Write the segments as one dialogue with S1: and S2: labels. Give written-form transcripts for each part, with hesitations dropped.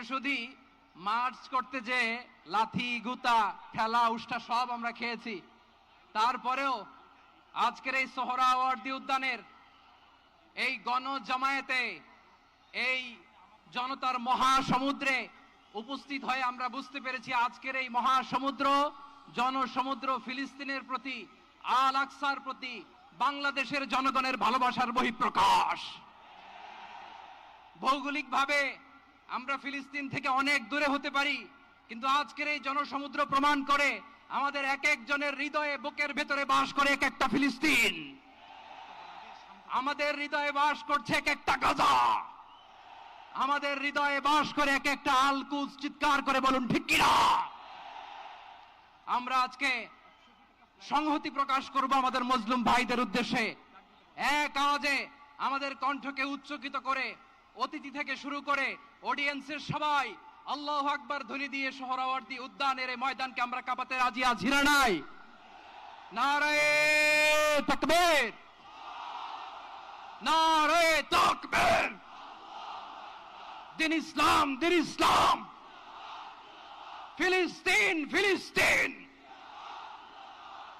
S1: শুধু মার্চ করতে যে লাথি গুতা ঠেলা উষ্টা সব আমরা খেয়েছি, তারপরেও আজকের এই সোহরাওয়ার্দী উদ্যানের এই গণজমায়েতে, এই জনতার মহাসমুদ্রে উপস্থিত হয়ে আমরা বুঝতে পেরেছি আজকের এই মহাসমুদ্র, জনসমুদ্র ফিলিস্তিনের প্রতি, আল আকসার প্রতি বাংলাদেশের জনগণের ভালোবাসার বহিঃপ্রকাশ। ভৌগোলিকভাবে আমরা ফিলিস্তিন থেকে অনেক দূরে হতে পারি, কিন্তু আজকের এই জনসমুদ্র প্রমাণ করে আমাদের এক একজনের হৃদয়ে, বুকের ভেতরে বাস করে এক একটা ফিলিস্তিন। আমাদের হৃদয়ে বাস করছে এক একটা গাজা, আমাদের হৃদয়ে বাস করে এক একটা আল কুদস। চিৎকার করে বলুন ঠিক কিনা? আমরা আজকে সংহতি প্রকাশ করব আমাদের মুসলিম ভাইদের উদ্দেশ্যে। এক আওয়াজে আমাদের কণ্ঠকে উচ্চকিত করে অতিথি থেকে শুরু করে অডিয়েন্সের সবাই আল্লাহু আকবার ধ্বনি দিয়ে সোহরাওয়ার্দী উদ্যানের এই ময়দানকে আমরা কাঁপাতে রাজি আছি না নাই? নারায়ে তাকবীর, নারায়ে তাকবীর। দিন ইসলাম, দিন ইসলাম। ফিলিস্তিন, ফিলিস্তিন।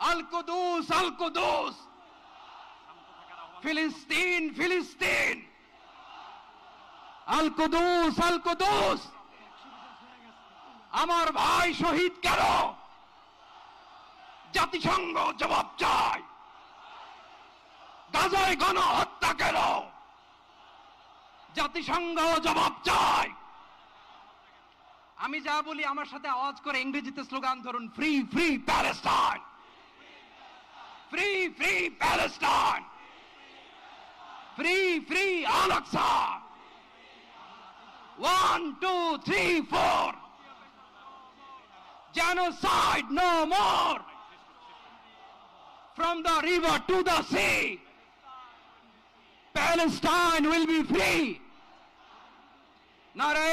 S1: আল কুদুস, আল কুদুস। ফিলিস্তিন, ফিলিস্তিন। আল কুদুস, আল কুদুস। আমার ভাই শহীদ কেন? জাতিসংঘ জবাব চায়। গাজায় গণহত্যা কেন? জাতিসংঘ জবাব চায়। আমি যা বলি আমার সাথে আওয়াজ করে ইংরেজিতে স্লোগান ধরুন, free free Palestine, free free Palestine, free free Al Aqsa. 1 2 3 4, genocide no more. From the river to the sea, Palestine will be free. Nare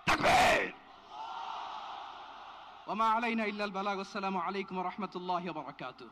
S1: takbir. Wa ma alayna illa al balagh. Assalamu alaykum wa rahmatullahi wa barakatuh.